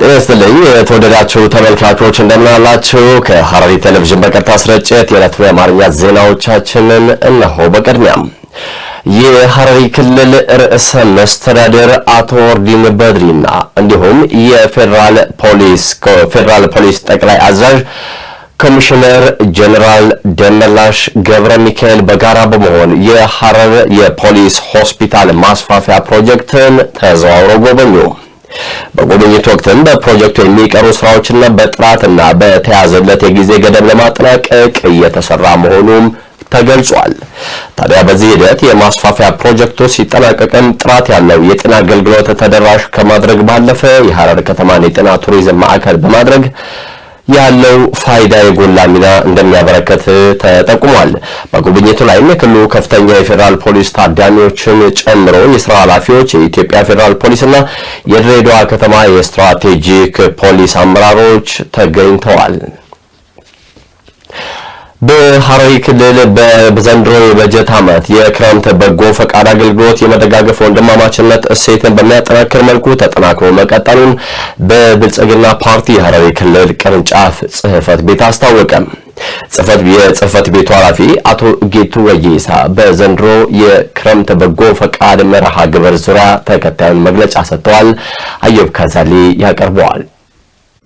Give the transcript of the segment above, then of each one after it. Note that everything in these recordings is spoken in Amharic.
ስለዚህ የተወደዳችሁ ተመልካቾች እንደምን አላችሁ? ከሐረሪ ቴሌቪዥን በቀጥታ ስርጭት የዕለቱ የአማርኛ ዜናዎቻችንን እነሆ። በቅድሚያም የሐረሪ ክልል ርዕሰ መስተዳድር አቶ ኦርዲን በድሪና እንዲሁም የፌደራል ፖሊስ ጠቅላይ አዛዥ ኮሚሽነር ጀነራል ደመላሽ ገብረ ሚካኤል በጋራ በመሆን የሐረር የፖሊስ ሆስፒታል ማስፋፊያ ፕሮጀክትን ተዘዋውረው ጎበኙ። በጉብኝቱ ወቅትም በፕሮጀክቱ የሚቀሩ ስራዎችና በጥራትና በተያዘለት የጊዜ ገደብ ለማጠናቀቅ እየተሰራ መሆኑም ተገልጿል። ታዲያ በዚህ ሂደት የማስፋፊያ ፕሮጀክቱ ሲጠናቀቅም ጥራት ያለው የጤና አገልግሎት ተደራሽ ከማድረግ ባለፈ የሐረር ከተማን የጤና ቱሪዝም ማዕከል በማድረግ ያለው ፋይዳ የጎላ ሚና እንደሚያበረከት ተጠቁሟል። በጉብኝቱ ላይም የክልሉ ከፍተኛ የፌደራል ፖሊስ ታዳሚዎችን ጨምሮ የስራ ኃላፊዎች፣ የኢትዮጵያ ፌደራል ፖሊስና የድሬዳዋ ከተማ የስትራቴጂክ ፖሊስ አመራሮች ተገኝተዋል። በሐረሪ ክልል በዘንድሮ የበጀት ዓመት የክረምት በጎ ፈቃድ አገልግሎት የመደጋገፍ ወንድማማችነት እሴትን በሚያጠናክር መልኩ ተጠናክሮ መቀጠሉን በብልጽግና ፓርቲ የሐረሪ ክልል ቅርንጫፍ ጽሕፈት ቤት አስታወቀ። የጽሕፈት ቤቱ ኃላፊ አቶ ጌቱ ወይሳ በዘንድሮ የክረምት በጎ ፈቃድ መርሃ ግብር ዙሪያ ተከታዩን መግለጫ ሰጥተዋል። አየብ ካዛሊ ያቀርበዋል።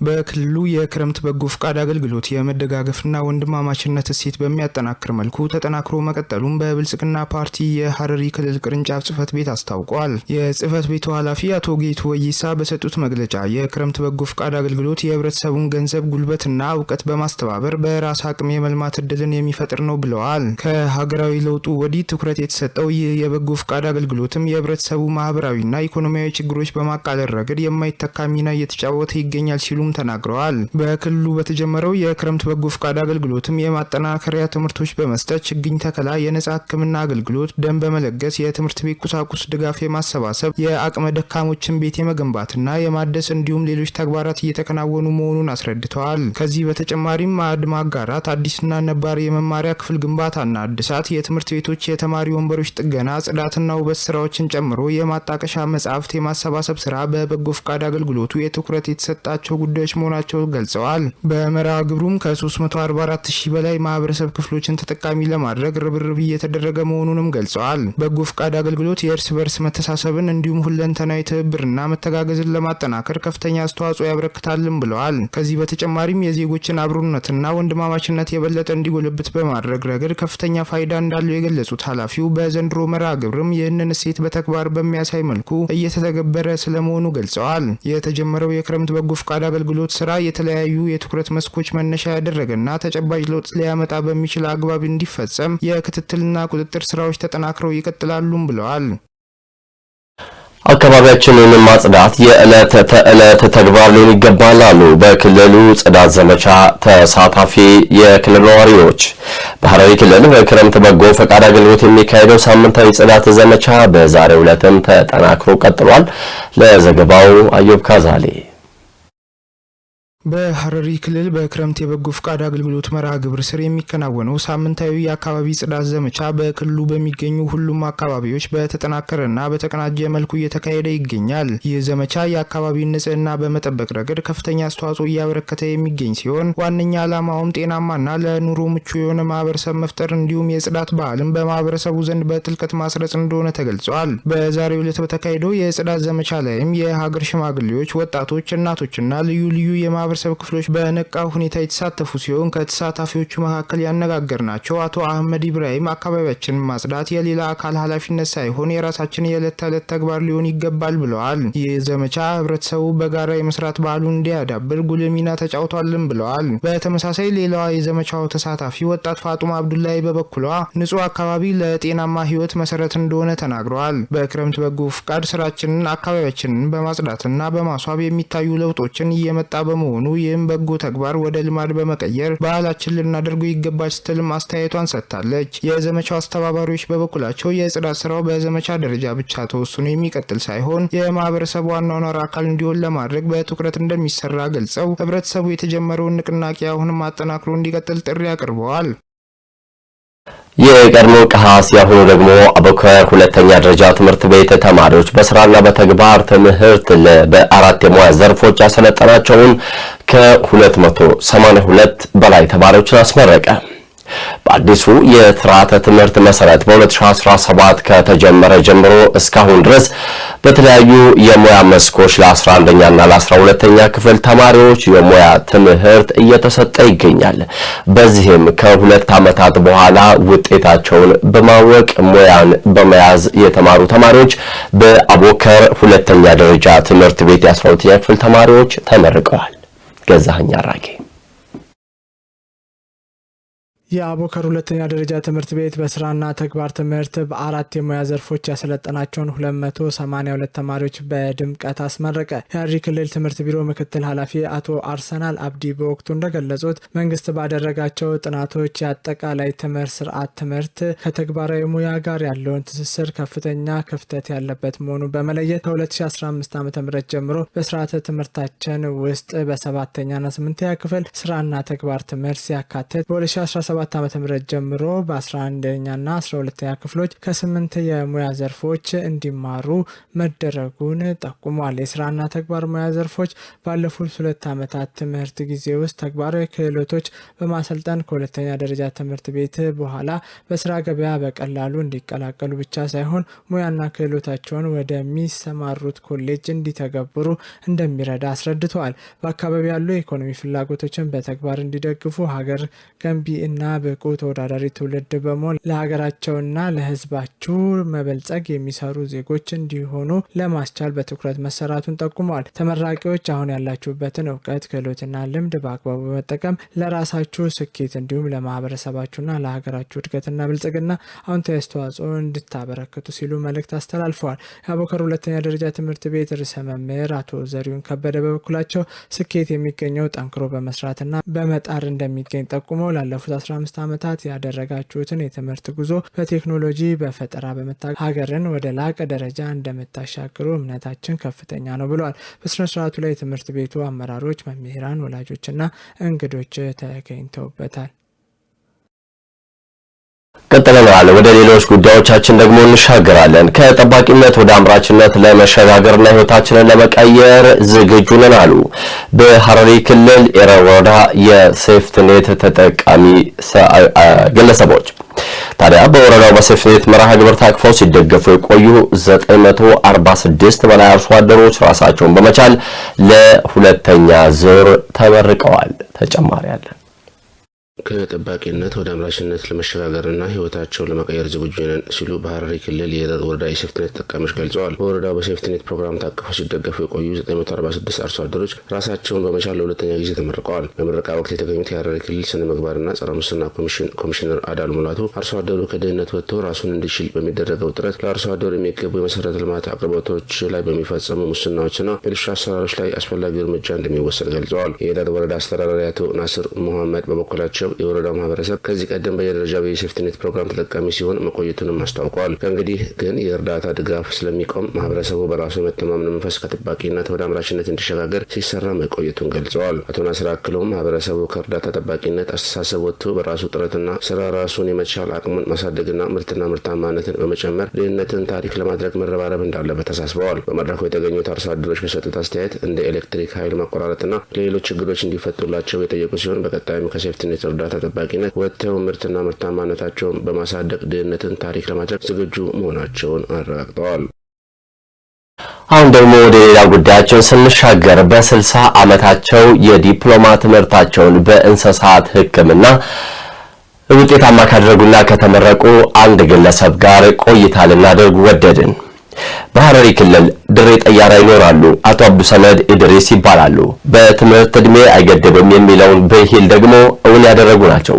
በክልሉ የክረምት በጎ ፈቃድ አገልግሎት የመደጋገፍና ወንድማማችነት እሴት በሚያጠናክር መልኩ ተጠናክሮ መቀጠሉን በብልጽግና ፓርቲ የሐረሪ ክልል ቅርንጫፍ ጽሕፈት ቤት አስታውቋል። የጽሕፈት ቤቱ ኃላፊ አቶ ጌቱ ወይሳ በሰጡት መግለጫ የክረምት በጎ ፈቃድ አገልግሎት የህብረተሰቡን ገንዘብ፣ ጉልበትና እውቀት በማስተባበር በራስ አቅም የመልማት እድልን የሚፈጥር ነው ብለዋል። ከሀገራዊ ለውጡ ወዲህ ትኩረት የተሰጠው ይህ የበጎ ፈቃድ አገልግሎትም የህብረተሰቡ ማህበራዊና ኢኮኖሚያዊ ችግሮች በማቃለል ረገድ የማይተካ ሚና እየተጫወተ ይገኛል ሲሉ ተናግረዋል። በክልሉ በተጀመረው የክረምት በጎ ፈቃድ አገልግሎትም የማጠናከሪያ ትምህርቶች በመስጠት ችግኝ ተከላ፣ የነጻ ሕክምና አገልግሎት፣ ደም በመለገስ የትምህርት ቤት ቁሳቁስ ድጋፍ የማሰባሰብ፣ የአቅመ ደካሞችን ቤት የመገንባትና የማደስ እንዲሁም ሌሎች ተግባራት እየተከናወኑ መሆኑን አስረድተዋል። ከዚህ በተጨማሪም ማዕድ ማጋራት፣ አዲስና ነባር የመማሪያ ክፍል ግንባታና እድሳት፣ የትምህርት ቤቶች የተማሪ ወንበሮች ጥገና፣ ጽዳትና ውበት ስራዎችን ጨምሮ የማጣቀሻ መጻሕፍት የማሰባሰብ ስራ በበጎ ፈቃድ አገልግሎቱ የትኩረት የተሰጣቸው ጉዳዮች መሆናቸው ገልጸዋል። በመርሃ ግብሩም ከ344 ሺህ በላይ ማህበረሰብ ክፍሎችን ተጠቃሚ ለማድረግ ርብርብ እየተደረገ መሆኑንም ገልጸዋል። በጎ ፈቃድ አገልግሎት የእርስ በርስ መተሳሰብን እንዲሁም ሁለንተናዊ ትብብርና መተጋገዝን ለማጠናከር ከፍተኛ አስተዋጽኦ ያበረክታልም ብለዋል። ከዚህ በተጨማሪም የዜጎችን አብሮነትና ወንድማማችነት የበለጠ እንዲጎለብት በማድረግ ረገድ ከፍተኛ ፋይዳ እንዳለው የገለጹት ኃላፊው በዘንድሮ መርሃ ግብርም ይህንን እሴት በተግባር በሚያሳይ መልኩ እየተተገበረ ስለመሆኑ ገልጸዋል። የተጀመረው የክረምት በጎ ፈቃድ አገልግሎት ስራ የተለያዩ የትኩረት መስኮች መነሻ ያደረገና ተጨባጭ ለውጥ ሊያመጣ በሚችል አግባብ እንዲፈጸም የክትትልና ቁጥጥር ስራዎች ተጠናክረው ይቀጥላሉም ብለዋል። አካባቢያችንን ማጽዳት የዕለት ተዕለት ተግባር ሊሆን ይገባል አሉ በክልሉ ጽዳት ዘመቻ ተሳታፊ የክልሉ ነዋሪዎች። በሐረሪ ክልል በክረምት በጎ ፈቃድ አገልግሎት የሚካሄደው ሳምንታዊ ጽዳት ዘመቻ በዛሬው ዕለትም ተጠናክሮ ቀጥሏል። ለዘገባው አየብ ካዛሊ። በሐረሪ ክልል በክረምት የበጎ ፈቃድ አገልግሎት መርሃ ግብር ስር የሚከናወነው ሳምንታዊ የአካባቢ ጽዳት ዘመቻ በክልሉ በሚገኙ ሁሉም አካባቢዎች በተጠናከረና በተቀናጀ መልኩ እየተካሄደ ይገኛል። ይህ ዘመቻ የአካባቢን ንጽህና በመጠበቅ ረገድ ከፍተኛ አስተዋጽኦ እያበረከተ የሚገኝ ሲሆን ዋነኛ ዓላማውም ጤናማና ለኑሮ ምቹ የሆነ ማህበረሰብ መፍጠር እንዲሁም የጽዳት ባህልን በማህበረሰቡ ዘንድ በጥልቀት ማስረጽ እንደሆነ ተገልጿል። በዛሬው ዕለት በተካሄደው የጽዳት ዘመቻ ላይም የሀገር ሽማግሌዎች፣ ወጣቶች፣ እናቶችና ልዩ ልዩ የማህበረሰብ ክፍሎች በነቃ ሁኔታ የተሳተፉ ሲሆን ከተሳታፊዎቹ መካከል ያነጋገርናቸው አቶ አህመድ ኢብራሂም አካባቢያችንን ማጽዳት የሌላ አካል ኃላፊነት ሳይሆን የራሳችን የዕለት ተዕለት ተግባር ሊሆን ይገባል ብለዋል። ይህ ዘመቻ ህብረተሰቡ በጋራ የመስራት ባህሉን እንዲያዳብር ጉልህ ሚና ተጫውቷልም ብለዋል። በተመሳሳይ ሌላዋ የዘመቻው ተሳታፊ ወጣት ፋጡማ አብዱላይ በበኩሏ ንጹህ አካባቢ ለጤናማ ህይወት መሰረት እንደሆነ ተናግረዋል። በክረምት በጎ ፈቃድ ስራችንን አካባቢያችንን በማጽዳትና በማስዋብ የሚታዩ ለውጦችን እየመጣ በመሆኑ ይህም በጎ ተግባር ወደ ልማድ በመቀየር ባህላችን ልናደርገው ይገባል ስትልም አስተያየቷን ሰጥታለች። የዘመቻው አስተባባሪዎች በበኩላቸው የጽዳት ስራው በዘመቻ ደረጃ ብቻ ተወስኖ የሚቀጥል ሳይሆን የማህበረሰቡ አኗኗር አካል እንዲሆን ለማድረግ በትኩረት እንደሚሰራ ገልጸው ህብረተሰቡ የተጀመረውን ንቅናቄ አሁንም አጠናክሮ እንዲቀጥል ጥሪ አቅርበዋል። የቀድሞ ቀሃስ ያሁኑ ደግሞ አቦከር ሁለተኛ ደረጃ ትምህርት ቤት ተማሪዎች በስራና በተግባር ትምህርት በአራት የሙያ ዘርፎች ያሰለጠናቸውን ከ282 በላይ ተማሪዎችን አስመረቀ። በአዲሱ የስርዓተ ትምህርት መሰረት በ2017 ከተጀመረ ጀምሮ እስካሁን ድረስ በተለያዩ የሙያ መስኮች ለ11ኛ እና ለ12ኛ ክፍል ተማሪዎች የሙያ ትምህርት እየተሰጠ ይገኛል። በዚህም ከሁለት ዓመታት በኋላ ውጤታቸውን በማወቅ ሙያን በመያዝ የተማሩ ተማሪዎች በአቦከር ሁለተኛ ደረጃ ትምህርት ቤት የ12ኛ ክፍል ተማሪዎች ተመርቀዋል። ገዛኸኝ አራጌ የአቦከር ሁለተኛ ደረጃ ትምህርት ቤት በስራና ተግባር ትምህርት በአራት የሙያ ዘርፎች ያሰለጠናቸውን 282 ተማሪዎች በድምቀት አስመረቀ። የሐረሪ ክልል ትምህርት ቢሮ ምክትል ኃላፊ አቶ አርሰናል አብዲ በወቅቱ እንደገለጹት መንግስት ባደረጋቸው ጥናቶች የአጠቃላይ ትምህርት ስርዓት ትምህርት ከተግባራዊ ሙያ ጋር ያለውን ትስስር ከፍተኛ ክፍተት ያለበት መሆኑን በመለየት ከ2015 ዓ.ም ጀምሮ በስርዓተ ትምህርታችን ውስጥ በ7ኛና 8ኛ ክፍል ስራና ተግባር ትምህርት ሲያካትት በ2017 ዓመተ ምህረት ጀምሮ በ11ኛና 12ኛ ክፍሎች ከ8 የሙያ ዘርፎች እንዲማሩ መደረጉን ጠቁሟል። የስራና ተግባር ሙያ ዘርፎች ባለፉት 2 ዓመታት ትምህርት ጊዜ ውስጥ ተግባራዊ ክህሎቶች በማሰልጠን ከሁለተኛ ደረጃ ትምህርት ቤት በኋላ በስራ ገበያ በቀላሉ እንዲቀላቀሉ ብቻ ሳይሆን ሙያና ክህሎታቸውን ወደሚሰማሩት ኮሌጅ እንዲተገብሩ እንደሚረዳ አስረድተዋል። በአካባቢ ያሉ የኢኮኖሚ ፍላጎቶችን በተግባር እንዲደግፉ ሀገር ገንቢ እና ብቁ ተወዳዳሪ ትውልድ በመሆን ለሀገራቸውና ለሕዝባቸው መበልጸግ የሚሰሩ ዜጎች እንዲሆኑ ለማስቻል በትኩረት መሰራቱን ጠቁመዋል። ተመራቂዎች አሁን ያላችሁበትን እውቀት፣ ክህሎትና ልምድ በአግባቡ በመጠቀም ለራሳችሁ ስኬት እንዲሁም ለማህበረሰባችሁና ለሀገራችሁ እድገትና ብልጽግና አዎንታዊ አስተዋጽኦ እንድታበረክቱ ሲሉ መልእክት አስተላልፈዋል። የአቦከር ሁለተኛ ደረጃ ትምህርት ቤት ርዕሰ መምህር አቶ ዘሪሁን ከበደ በበኩላቸው ስኬት የሚገኘው ጠንክሮ በመስራትና በመጣር እንደሚገኝ ጠቁመው ላለፉት 15 ዓመታት ያደረጋችሁትን የትምህርት ጉዞ በቴክኖሎጂ በፈጠራ በመታገዝ ሀገርን ወደ ላቀ ደረጃ እንደምታሻግሩ እምነታችን ከፍተኛ ነው ብለዋል። በስነ ስርዓቱ ላይ የትምህርት ቤቱ አመራሮች፣ መምህራን፣ ወላጆችና እንግዶች ተገኝተውበታል። ቀጥለናል። ወደ ሌሎች ጉዳዮቻችን ደግሞ እንሻገራለን። ከጠባቂነት ወደ አምራችነት ለመሸጋገርና ህይወታችንን ለመቀየር ዝግጁ ነን አሉ በሐረሪ ክልል ኤረር ወረዳ የሴፍትኔት ተጠቃሚ ግለሰቦች። ታዲያ በወረዳው በሴፍትኔት መርሃ ግብር ታቅፈው ሲደገፉ የቆዩ 946 በላይ አርሶ አደሮች ራሳቸውን በመቻል ለሁለተኛ ዙር ተመርቀዋል። ተጨማሪ አለ። ከጠባቂነት ወደ አምራችነት ለመሸጋገርና ህይወታቸውን ለመቀየር ዝግጁ ነን ሲሉ በሐረሪ ክልል የኤረር ወረዳ የሴፍትኔት ተጠቃሚዎች ገልጸዋል። በወረዳው በሴፍትኔት ፕሮግራም ታቅፈው ሲደገፉ የቆዩ 946 አርሶ አደሮች ራሳቸውን በመቻል ለሁለተኛ ጊዜ ተመርቀዋል። በምረቃ ወቅት የተገኙት የሐረሪ ክልል ስነ ምግባርና ጸረ ሙስና ኮሚሽነር አዳሉ ሙላቱ አርሶ አደሩ ከድህነት ወጥቶ ራሱን እንዲችል በሚደረገው ጥረት ለአርሶ አደሩ የሚገቡ የመሰረተ ልማት አቅርቦቶች ላይ በሚፈጸሙ ሙስናዎችና ብልሹ አሰራሮች ላይ አስፈላጊ እርምጃ እንደሚወሰድ ገልጸዋል። የኤረር ወረዳ አስተዳዳሪ አቶ ናስር መሐመድ በበኩላቸው የወረዳው ማህበረሰብ ከዚህ ቀደም በየደረጃው የሴፍትኔት ፕሮግራም ተጠቃሚ ሲሆን መቆየቱንም አስታውቀዋል። ከእንግዲህ ግን የእርዳታ ድጋፍ ስለሚቆም ማህበረሰቡ በራሱ የመተማመን መንፈስ ከጠባቂነት ወደ አምራችነት እንዲሸጋገር ሲሰራ መቆየቱን ገልጸዋል። አቶ ናስር አክለውም ማህበረሰቡ ከእርዳታ ጠባቂነት አስተሳሰብ ወጥቶ በራሱ ጥረትና ስራ ራሱን የመቻል አቅሙን ማሳደግና ምርትና ምርታማነትን በመጨመር ድህነትን ታሪክ ለማድረግ መረባረብ እንዳለበት አሳስበዋል። በመድረኩ የተገኙት አርሶ አደሮች በሰጡት አስተያየት እንደ ኤሌክትሪክ ኃይል ማቆራረጥና ሌሎች ችግሮች እንዲፈቱላቸው የጠየቁ ሲሆን በቀጣይም ከሴፍትኔት እርዳታ ተጠባቂነት ወጥተው ምርትና ምርታማነታቸውን በማሳደግ ድህነትን ታሪክ ለማድረግ ዝግጁ መሆናቸውን አረጋግጠዋል። አሁን ደግሞ ወደ ሌላ ጉዳያችን ስንሻገር በ60 ዓመታቸው የዲፕሎማ ትምህርታቸውን በእንስሳት ሕክምና ውጤታማ ካደረጉና ከተመረቁ አንድ ግለሰብ ጋር ቆይታ ልናደርግ ወደድን። በሐረሪ ክልል ድሬ ጠያራ ይኖራሉ። አቶ አብዱሰመድ ኢድሪስ ይባላሉ። በትምህርት እድሜ አይገድብም የሚለውን ብሂል ደግሞ እውን ያደረጉ ናቸው።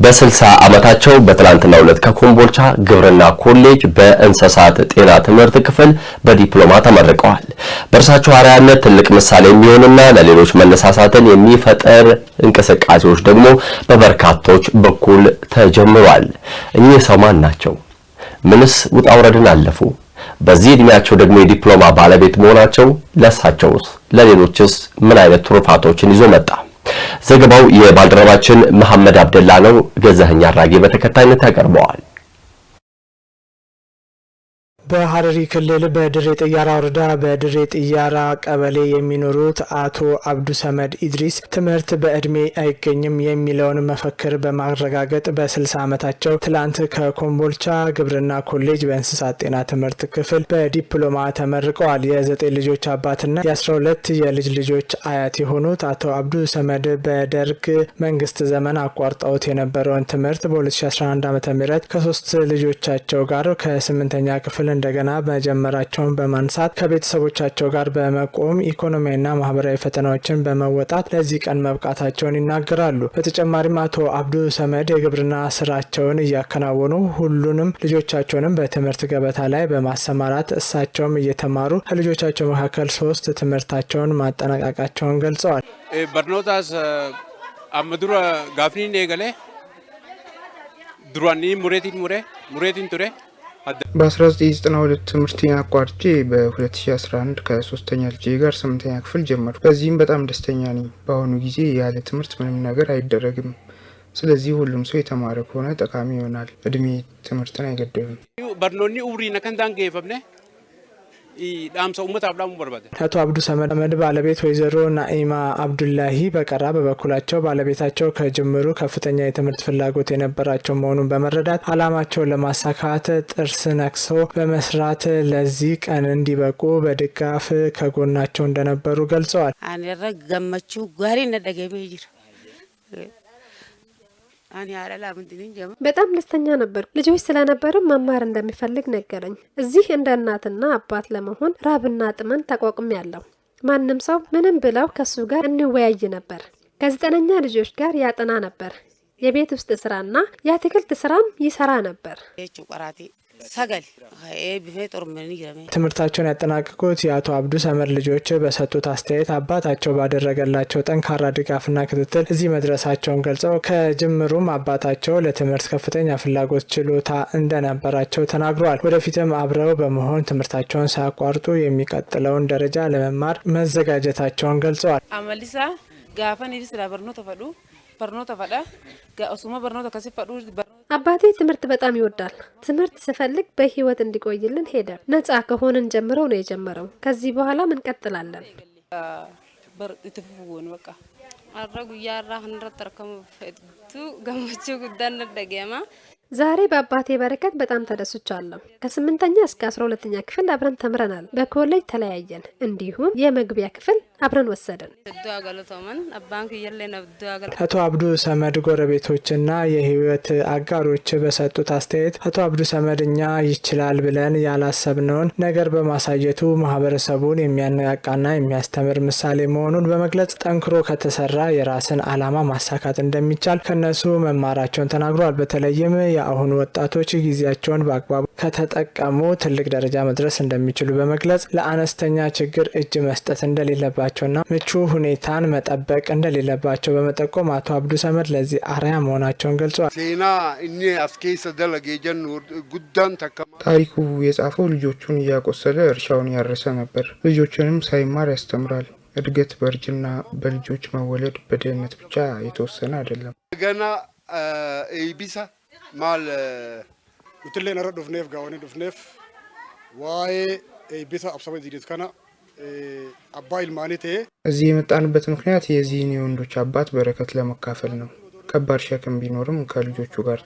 በ60 ዓመታቸው በትላንትናው ዕለት ከኮምቦልቻ ግብርና ኮሌጅ በእንስሳት ጤና ትምህርት ክፍል በዲፕሎማ ተመርቀዋል። በእርሳቸው አርአያነት ትልቅ ምሳሌ የሚሆንና ለሌሎች መነሳሳትን የሚፈጠር እንቅስቃሴዎች ደግሞ በበርካቶች በኩል ተጀምሯል። እኚህ ሰው ማን ናቸው? ምንስ ውጣ ውረድን አለፉ? በዚህ እድሜያቸው ደግሞ የዲፕሎማ ባለቤት መሆናቸው ለሳቸውስ ለሌሎችስ ምን አይነት ትሩፋቶችን ይዞ መጣ? ዘገባው የባልደረባችን መሐመድ አብደላ ነው። ገዛኸኝ አራጌ በተከታይነት ያቀርበዋል። በሐረሪ ክልል በድሬ ጥያራ ወረዳ በድሬ ጥያራ ቀበሌ የሚኖሩት አቶ አብዱ ሰመድ ኢድሪስ ትምህርት በእድሜ አይገኝም የሚለውን መፈክር በማረጋገጥ በ60 ዓመታቸው ትላንት ከኮምቦልቻ ግብርና ኮሌጅ በእንስሳት ጤና ትምህርት ክፍል በዲፕሎማ ተመርቀዋል። የ9 ልጆች አባትና የ12 የልጅ ልጆች አያት የሆኑት አቶ አብዱ ሰመድ በደርግ መንግስት ዘመን አቋርጠውት የነበረውን ትምህርት በ2011 ዓ.ም ከ3 ልጆቻቸው ጋር ከ8ኛ ክፍል እንደገና መጀመራቸውን በማንሳት ከቤተሰቦቻቸው ጋር በመቆም ኢኮኖሚያዊና ማህበራዊ ፈተናዎችን በመወጣት ለዚህ ቀን መብቃታቸውን ይናገራሉ። በተጨማሪም አቶ አብዱ ሰመድ የግብርና ስራቸውን እያከናወኑ ሁሉንም ልጆቻቸውንም በትምህርት ገበታ ላይ በማሰማራት እሳቸውም እየተማሩ ከልጆቻቸው መካከል 3 ትምህርታቸውን ማጠናቀቃቸውን ገልጸዋል። በርኖታስ አመዱራ ጋፍኒ ነገለ ድሯኒ ሙሬቲን ቱሬ በ1992 ትምህርቴን አቋርጬ በ2011 ከ3ኛ ልጄ ጋር 8ኛ ክፍል ጀመርኩ። በዚህም በጣም ደስተኛ ነኝ። በአሁኑ ጊዜ ያለ ትምህርት ምንም ነገር አይደረግም። ስለዚህ ሁሉም ሰው የተማረ ከሆነ ጠቃሚ ይሆናል። እድሜ ትምህርትን አይገድብም። በርኖኒ ኡሪ ነከንታን ገፈብነ አቶ አብዱ ሰመድ ባለቤት ወይዘሮ ናኢማ አብዱላሂ በቀራ በበኩላቸው ባለቤታቸው ከጅምሩ ከፍተኛ የትምህርት ፍላጎት የነበራቸው መሆኑን በመረዳት አላማቸውን ለማሳካት ጥርስ ነክሶ በመስራት ለዚህ ቀን እንዲበቁ በድጋፍ ከጎናቸው እንደነበሩ ገልጸዋል። በጣም ደስተኛ ነበር። ልጆች ስለነበሩ መማር እንደሚፈልግ ነገረኝ። እዚህ እንደ እናትና አባት ለመሆን ራብና ጥመን ተቋቁሜያለሁ። ማንም ሰው ምንም ብለው ከሱ ጋር እንወያይ ነበር። ከ9ኛ ልጆች ጋር ያጠና ነበር። የቤት ውስጥ ስራና የአትክልት ስራም ይሰራ ነበር። ትምህርታቸውን ያጠናቀቁት የአቶ አብዱ ሰመድ ልጆች በሰጡት አስተያየት አባታቸው ባደረገላቸው ጠንካራ ድጋፍና ክትትል እዚህ መድረሳቸውን ገልጸው ከጅምሩም አባታቸው ለትምህርት ከፍተኛ ፍላጎት፣ ችሎታ እንደነበራቸው ተናግረዋል። ወደፊትም አብረው በመሆን ትምህርታቸውን ሳያቋርጡ የሚቀጥለውን ደረጃ ለመማር መዘጋጀታቸውን ገልጸዋል። አመሊሳ ጋፈን ይብስ ላበርኖ ተፈዱ በርኖ ተፈዳ ጋኡሱማ በርኖ ተከሲፈዱ አባቴ ትምህርት በጣም ይወዳል። ትምህርት ስፈልግ በህይወት እንዲቆይልን ሄደ። ነጻ ከሆነን ጀምሮ ነው የጀመረው። ከዚህ በኋላ ምን እንቀጥላለን። በርጥፍውን በቃ አረጉ ያራ እንደተርከም ፈቱ ገመቹ ጉዳን ደገማ ዛሬ በአባቴ በረከት በጣም ተደስቻለሁ። ከ8ኛ እስከ 12ኛ ክፍል አብረን ተምረናል። በኮሌጅ ተለያየን። እንዲሁም የመግቢያ ክፍል አብረን ወሰደን። አቶ አብዱ ሰመድ ጎረቤቶችና የህይወት አጋሮች በሰጡት አስተያየት አቶ አብዱ ሰመድ እኛ ይችላል ብለን ያላሰብነውን ነገር በማሳየቱ ማህበረሰቡን የሚያነቃቃና የሚያስተምር ምሳሌ መሆኑን በመግለጽ ጠንክሮ ከተሰራ የራስን አላማ ማሳካት እንደሚቻል ከነሱ መማራቸውን ተናግረዋል። በተለይም የአሁኑ ወጣቶች ጊዜያቸውን በአግባቡ ከተጠቀሙ ትልቅ ደረጃ መድረስ እንደሚችሉ በመግለጽ ለአነስተኛ ችግር እጅ መስጠት እንደሌለባቸውና ምቹ ሁኔታን መጠበቅ እንደሌለባቸው በመጠቆም አቶ አብዱ ሰመድ ለዚህ አርአያ መሆናቸውን ገልጸዋል። ታሪኩ የጻፈው ልጆቹን እያቆሰለ እርሻውን ያረሰ ነበር። ልጆቹንም ሳይማር ያስተምራል። እድገት በእርጅና በልጆች መወለድ በድህነት ብቻ የተወሰነ አይደለም። ገና ኢቢሳ ማል ውትሌ ነረ ዱፍኔፍ ጋወኔ ዱፍኔፍ ዋይ ኢቢሳ አብሰበ ዲዲት ከና አባ ኢልማኒቴ እዚህ የመጣንበት ምክንያት የዚህን የወንዶች አባት በረከት ለመካፈል ነው። ከባድ ሸክም ቢኖርም ከልጆቹ ጋር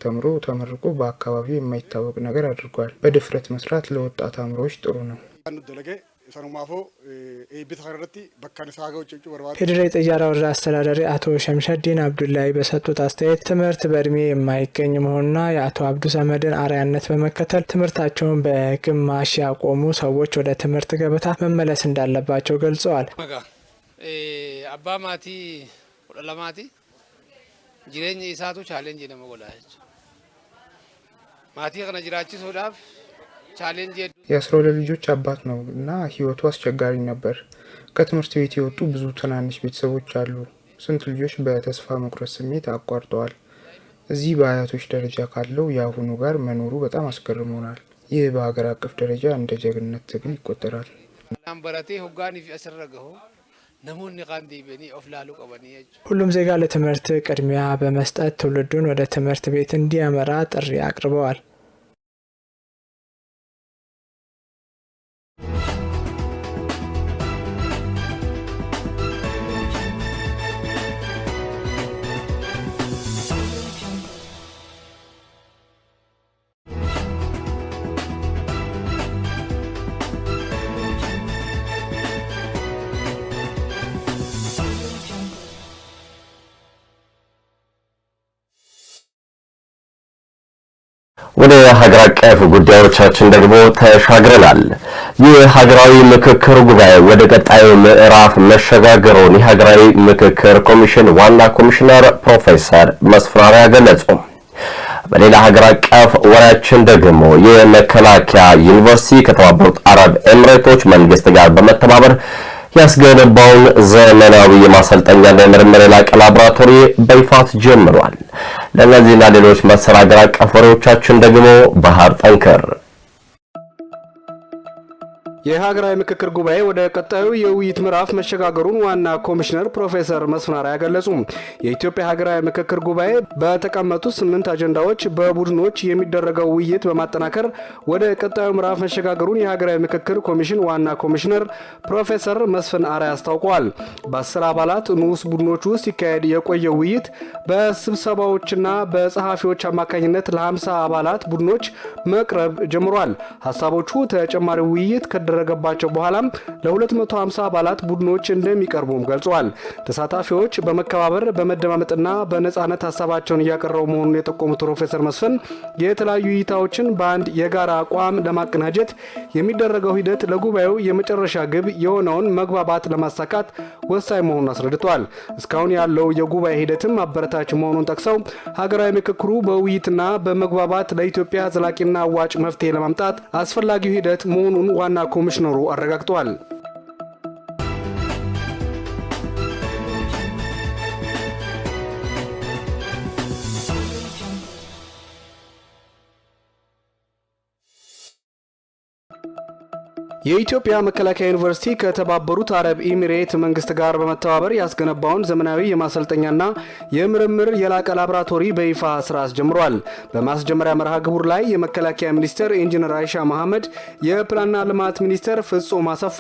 ተመርቆ በአካባቢው የማይታወቅ ነገር አድርጓል። በድፍረት መስራት ለወጣት አእምሮዎች ጥሩ ነው። የድሬ ጥያራ ወረዳ አስተዳዳሪ አቶ ሸምሸዲን አብዱላይ በሰጡት አስተያየት ትምህርት በእድሜ የማይገኝ መሆኑና የአቶ አብዱ ሰመድን አርአያነት በመከተል ትምህርታቸውን በግማሽ ያቆሙ ሰዎች ወደ ትምህርት ገበታ መመለስ እንዳለባቸው ገልጸዋል። አባ ማቲ ለማቲ ጅሬኝ ኢሳቱ ቻሌንጅ ለመጎላች ማቲ ከነ ጅራቺ ሶዳፍ የ12 ልጆች አባት ነው እና ህይወቱ አስቸጋሪ ነበር። ከትምህርት ቤት የወጡ ብዙ ትናንሽ ቤተሰቦች አሉ። ስንት ልጆች በተስፋ መቁረጥ ስሜት አቋርጠዋል። እዚህ በአያቶች ደረጃ ካለው የአሁኑ ጋር መኖሩ በጣም አስገርሞናል። ይህ በሀገር አቀፍ ደረጃ እንደ ጀግንነት ትግል ይቆጠራል። ላምበረቴ ሆጋኒ ያሰረገው ሁሉም ዜጋ ለትምህርት ቅድሚያ በመስጠት ትውልዱን ወደ ትምህርት ቤት እንዲያመራ ጥሪ አቅርበዋል። ወደ ሀገር አቀፍ ጉዳዮቻችን ደግሞ ተሻግረናል። የሀገራዊ ምክክር ጉባኤ ወደ ቀጣዩ ምዕራፍ መሸጋገሩን የሀገራዊ ምክክር ኮሚሽን ዋና ኮሚሽነር ፕሮፌሰር መስፍን አርአያ ገለጹ። በሌላ ሀገር አቀፍ ወሬያችን ደግሞ የመከላከያ ዩኒቨርሲቲ ከተባበሩት አረብ ኤሚሬቶች መንግስት ጋር በመተባበር ያስገነባውን ዘመናዊ የማሰልጠኛና የምርምር የላቀ ላቦራቶሪ በይፋት ጀምሯል። ለእነዚህና ሌሎች መሰል ሀገር አቀፍ ወሬዎቻችን ደግሞ ባህር ጠንከር። የሀገራዊ ምክክር ጉባኤ ወደ ቀጣዩ የውይይት ምዕራፍ መሸጋገሩን ዋና ኮሚሽነር ፕሮፌሰር መስፍን አርአያ ገለጹ። የኢትዮጵያ ሀገራዊ ምክክር ጉባኤ በተቀመጡ 8 አጀንዳዎች በቡድኖች የሚደረገው ውይይት በማጠናከር ወደ ቀጣዩ ምዕራፍ መሸጋገሩን የሀገራዊ ምክክር ኮሚሽን ዋና ኮሚሽነር ፕሮፌሰር መስፍን አርአያ አስታውቀዋል። በ10 አባላት ንዑስ ቡድኖች ውስጥ ሲካሄድ የቆየው ውይይት በስብሰባዎችና በጸሐፊዎች አማካኝነት ለ50 አባላት ቡድኖች መቅረብ ጀምሯል። ሀሳቦቹ ተጨማሪ ውይይት ከደረገባቸው በኋላም ለ250 አባላት ቡድኖች እንደሚቀርቡም ገልጸዋል። ተሳታፊዎች በመከባበር በመደማመጥና በነጻነት ሀሳባቸውን እያቀረቡ መሆኑን የጠቆሙት ፕሮፌሰር መስፍን የተለያዩ እይታዎችን በአንድ የጋራ አቋም ለማቀናጀት የሚደረገው ሂደት ለጉባኤው የመጨረሻ ግብ የሆነውን መግባባት ለማሳካት ወሳኝ መሆኑን አስረድተዋል። እስካሁን ያለው የጉባኤ ሂደትም አበረታች መሆኑን ጠቅሰው ሀገራዊ ምክክሩ በውይይትና በመግባባት ለኢትዮጵያ ዘላቂና አዋጭ መፍትሄ ለማምጣት አስፈላጊው ሂደት መሆኑን ዋና ኮሚሽነሩ አረጋግጠዋል። የኢትዮጵያ መከላከያ ዩኒቨርሲቲ ከተባበሩት አረብ ኤሚሬት መንግስት ጋር በመተባበር ያስገነባውን ዘመናዊ የማሰልጠኛና የምርምር የላቀ ላቦራቶሪ በይፋ ስራ አስጀምሯል። በማስጀመሪያ መርሃ ግብር ላይ የመከላከያ ሚኒስትር ኢንጂነር አይሻ መሐመድ፣ የፕላንና ልማት ሚኒስትር ፍጹም አሰፋ፣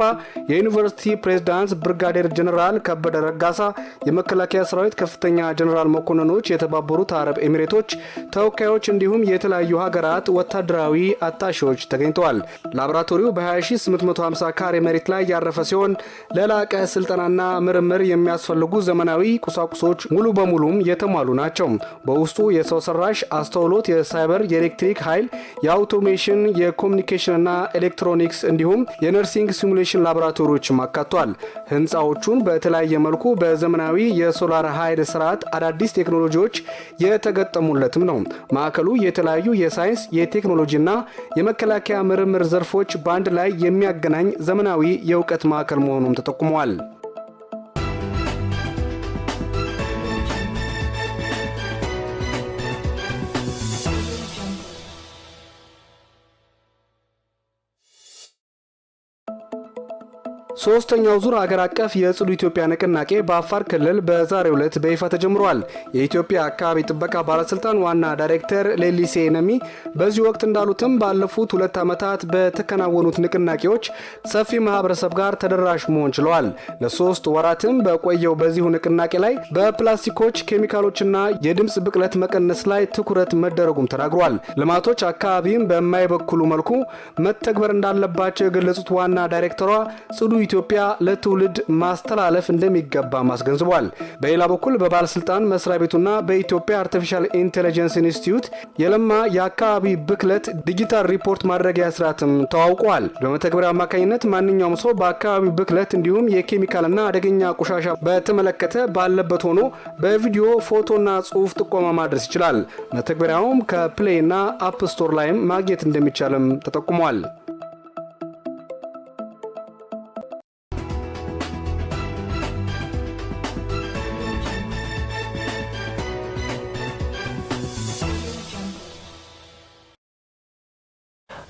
የዩኒቨርሲቲ ፕሬዝዳንት ብርጋዴር ጀነራል ከበደ ረጋሳ፣ የመከላከያ ሰራዊት ከፍተኛ ጀነራል መኮንኖች፣ የተባበሩት አረብ ኤሚሬቶች ተወካዮች እንዲሁም የተለያዩ ሀገራት ወታደራዊ አታሺዎች ተገኝተዋል። ላቦራቶሪው በ20850 ካሬ መሬት ላይ ያረፈ ሲሆን ለላቀ ስልጠናና ምርምር የሚያስፈልጉ ዘመናዊ ቁሳቁሶች ሙሉ በሙሉም የተሟሉ ናቸው። በውስጡ የሰው ሰራሽ አስተውሎት፣ የሳይበር፣ የኤሌክትሪክ ኃይል፣ የአውቶሜሽን፣ የኮሙኒኬሽንና ኤሌክትሮኒክስ እንዲሁም የነርሲንግ ሲሙሌሽን ላቦራቶሪዎችም አካቷል። ህንፃዎቹን በተለያየ መልኩ በዘመናዊ የሶላር ኃይል ስርዓት አዳዲስ ቴክኖሎጂዎች የተገጠሙለትም ነው። ማዕከሉ የተለያዩ የሳይንስ የቴክኖሎጂና የመከላከያ ምርምር ዘርፎች በአንድ ላይ የሚያገናኝ ዘመናዊ የእውቀት ማዕከል መሆኑም ተጠቁሟል። ሶስተኛው ዙር ሀገር አቀፍ የጽዱ ኢትዮጵያ ንቅናቄ በአፋር ክልል በዛሬው ዕለት በይፋ ተጀምሯል። የኢትዮጵያ አካባቢ ጥበቃ ባለስልጣን ዋና ዳይሬክተር ሌሊሴ ነሚ በዚህ ወቅት እንዳሉትም ባለፉት 2 ዓመታት በተከናወኑት ንቅናቄዎች ሰፊ ማህበረሰብ ጋር ተደራሽ መሆን ችለዋል። ለ3 ወራትም በቆየው በዚሁ ንቅናቄ ላይ በፕላስቲኮች ኬሚካሎችና የድምፅ ብክለት መቀነስ ላይ ትኩረት መደረጉም ተናግሯል። ልማቶች አካባቢም በማይበክሉ መልኩ መተግበር እንዳለባቸው የገለጹት ዋና ዳይሬክተሯ ጽዱ ኢትዮጵያ ለትውልድ ማስተላለፍ እንደሚገባ ማስገንዝቧል። በሌላ በኩል በባለስልጣን መስሪያ ቤቱና በኢትዮጵያ አርቲፊሻል ኢንተለጀንስ ኢንስቲትዩት የለማ የአካባቢ ብክለት ዲጂታል ሪፖርት ማድረጊያ ስርዓትም ተዋውቋል። በመተግበሪያ አማካኝነት ማንኛውም ሰው በአካባቢ ብክለት እንዲሁም የኬሚካልና አደገኛ ቆሻሻ በተመለከተ ባለበት ሆኖ በቪዲዮ ፎቶና ጽሑፍ ጥቆማ ማድረስ ይችላል። መተግበሪያውም ከፕሌይ እና አፕ ስቶር ላይም ማግኘት እንደሚቻልም ተጠቁሟል።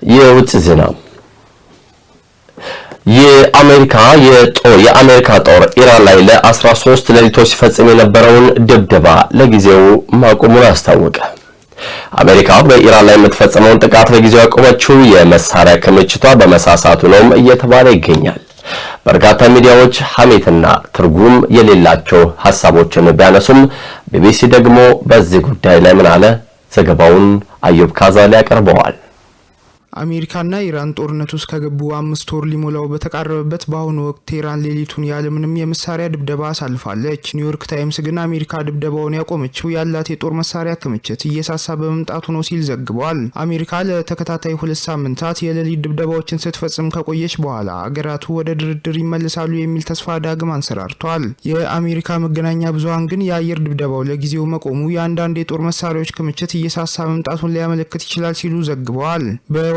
የውጭ ዜና። የአሜሪካ ጦር ኢራን ላይ ለ13 ሌሊቶች ሲፈጽም የነበረውን ድብደባ ለጊዜው ማቆሙን አስታወቀ። አሜሪካ በኢራን ላይ የምትፈጽመውን ጥቃት ለጊዜው ያቆመችው የመሳሪያ ክምችቷ በመሳሳቱ ነው እየተባለ ይገኛል። በርካታ ሚዲያዎች ሐሜትና ትርጉም የሌላቸው ሐሳቦችን ቢያነሱም ቢቢሲ ደግሞ በዚህ ጉዳይ ላይ ምን አለ? ዘገባውን አዩብ ካዛሊ ያቀርበዋል። አሜሪካና ኢራን ጦርነት ውስጥ ከገቡ 5 ወር ሊሞላው በተቃረበበት በአሁኑ ወቅት ቴህራን ሌሊቱን ያለምንም የመሳሪያ ድብደባ አሳልፋለች። ኒውዮርክ ታይምስ ግን አሜሪካ ድብደባውን ያቆመችው ያላት የጦር መሳሪያ ክምችት እየሳሳ በመምጣቱ ነው ሲል ዘግቧል። አሜሪካ ለተከታታይ 2 ሳምንታት የሌሊት ድብደባዎችን ስትፈጽም ከቆየች በኋላ አገራቱ ወደ ድርድር ይመለሳሉ የሚል ተስፋ ዳግም አንሰራርቷል። የአሜሪካ መገናኛ ብዙሃን ግን የአየር ድብደባው ለጊዜው መቆሙ የአንዳንድ የጦር መሳሪያዎች ክምችት እየሳሳ መምጣቱን ሊያመለክት ይችላል ሲሉ ዘግበዋል።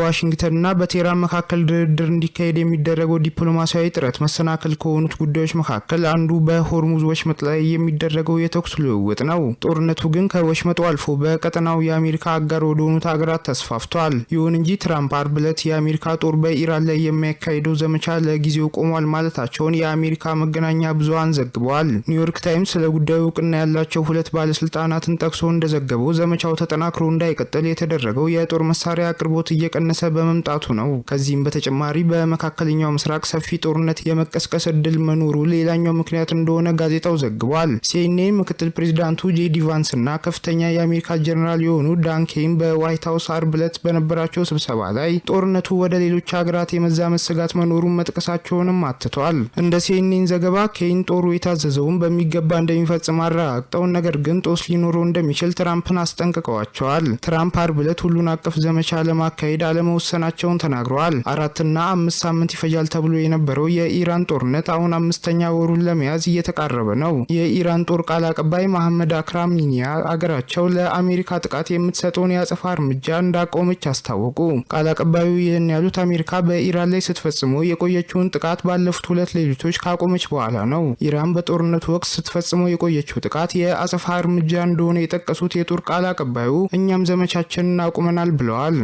በዋሽንግተንና በቴህራን መካከል ድርድር እንዲካሄድ የሚደረገው ዲፕሎማሲያዊ ጥረት መሰናክል ከሆኑት ጉዳዮች መካከል አንዱ በሆርሙዝ ወሽመጥ ላይ የሚደረገው የተኩስ ልውውጥ ነው። ጦርነቱ ግን ከወሽመጡ አልፎ በቀጠናው የአሜሪካ አጋር ወደሆኑት ሀገራት ተስፋፍቷል። ይሁን እንጂ ትራምፕ አርብ ዕለት የአሜሪካ ጦር በኢራን ላይ የሚያካሂደው ዘመቻ ለጊዜው ቆሟል ማለታቸውን የአሜሪካ መገናኛ ብዙሃን ዘግበዋል። ኒውዮርክ ታይምስ ስለ ጉዳዩ እውቅና ያላቸው 2 ባለስልጣናትን ጠቅሶ እንደዘገበው ዘመቻው ተጠናክሮ እንዳይቀጥል የተደረገው የጦር መሳሪያ አቅርቦት እየቀነሰ በመምጣቱ ነው። ከዚህም በተጨማሪ በመካከለኛው ምስራቅ ሰፊ ጦርነት የመቀስቀስ እድል መኖሩ ሌላኛው ምክንያት እንደሆነ ጋዜጣው ዘግቧል። ሲኤንኤን ምክትል ፕሬዚዳንቱ ጄዲ ቫንስ እና ከፍተኛ የአሜሪካ ጀነራል የሆኑ ዳን ኬን በዋይት ሀውስ አርብ ዕለት በነበራቸው ስብሰባ ላይ ጦርነቱ ወደ ሌሎች ሀገራት የመዛመት ስጋት መኖሩን መጥቀሳቸውንም አትቷል። እንደ ሲኤንኤን ዘገባ ኬን ጦሩ የታዘዘውን በሚገባ እንደሚፈጽም አረጋግጠው ነገር ግን ጦስ ሊኖረው እንደሚችል ትራምፕን አስጠንቅቀዋቸዋል። ትራምፕ አርብ ዕለት ሁሉን አቀፍ ዘመቻ ለማካሄድ መወሰናቸውን ተናግረዋል። 4 እና 5 ሳምንት ይፈጃል ተብሎ የነበረው የኢራን ጦርነት አሁን 5ኛ ወሩን ለመያዝ እየተቃረበ ነው። የኢራን ጦር ቃል አቀባይ መሐመድ አክራሚኒያ አገራቸው ለአሜሪካ ጥቃት የምትሰጠውን የአጸፋ እርምጃ እንዳቆመች አስታወቁ። ቃል አቀባዩ ይህን ያሉት አሜሪካ በኢራን ላይ ስትፈጽመው የቆየችውን ጥቃት ባለፉት 2 ሌሊቶች ካቆመች በኋላ ነው። ኢራን በጦርነቱ ወቅት ስትፈጽመው የቆየችው ጥቃት የአጸፋ እርምጃ እንደሆነ የጠቀሱት የጦር ቃል አቀባዩ እኛም ዘመቻችንን አቁመናል ብለዋል።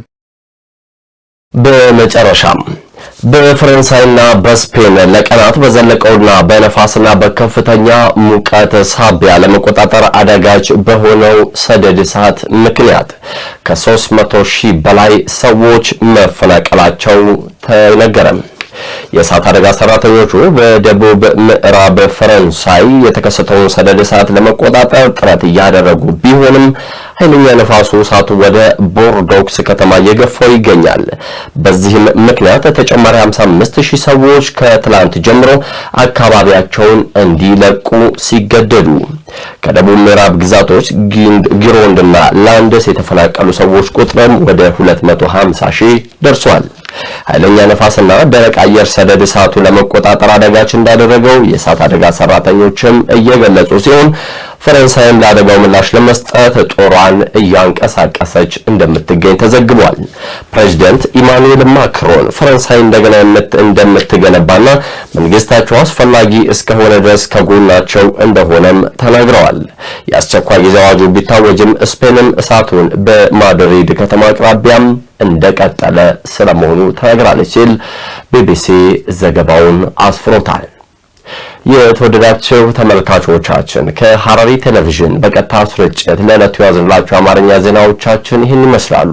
በመጨረሻም በፈረንሳይና በስፔን ለቀናት በዘለቀውና በነፋስና በከፍተኛ ሙቀት ሳቢያ ለመቆጣጠር አዳጋች በሆነው ሰደድ እሳት ምክንያት ከ300,000 በላይ ሰዎች መፈናቀላቸው ተነገረ። የእሳት አደጋ ሰራተኞቹ በደቡብ ምዕራብ ፈረንሳይ የተከሰተውን ሰደድ እሳት ለመቆጣጠር ጥረት እያደረጉ ቢሆንም ኃይለኛ ነፋሱ እሳቱ ወደ ቦርዶክስ ከተማ እየገፋው ይገኛል። በዚህም ምክንያት ተጨማሪ 55,000 ሰዎች ከትላንት ጀምሮ አካባቢያቸውን እንዲለቁ ሲገደዱ ከደቡብ ምዕራብ ግዛቶች ጊሮንድና ላንደስ የተፈናቀሉ ሰዎች ቁጥርም ወደ 250,000 ደርሷል። ኃይለኛ ነፋስና ደረቅ አየር ሰደድ እሳቱ ለመቆጣጠር አዳጋች እንዳደረገው የእሳት አደጋ ሰራተኞችም እየገለጹ ሲሆን ፈረንሳይም ለአደጋው ምላሽ ለመስጠት ጦሯን እያንቀሳቀሰች እንደምትገኝ ተዘግቧል። ፕሬዝዳንት ኢማኑኤል ማክሮን ፈረንሳይ እንደገና እንደምትገነባና መንግስታቸው አስፈላጊ እስከሆነ ድረስ ከጎናቸው እንደሆነም ተናግረዋል። የአስቸኳይ ጊዜ አዋጁ ቢታወጅም ስፔንም እሳቱን በማድሪድ ከተማ አቅራቢያም እንደቀጠለ ስለመሆኑ ተናግራለች ሲል ቢቢሲ ዘገባውን አስፍሮታል። የተወደዳችሁ ተመልካቾቻችን ከሐረሪ ቴሌቪዥን በቀጥታ ስርጭት ለዕለቱ ያዝንላችሁ አማርኛ ዜናዎቻችን ይህን ይመስላሉ።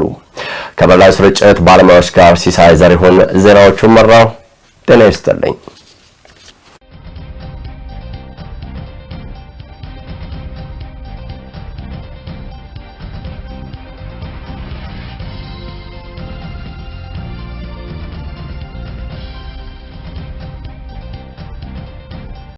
ከበላይ ስርጭት ባለሙያዎች ጋር ሲሳይ ዘሪሁን ዜናዎቹን መራው። ጤና ይስጥልኝ።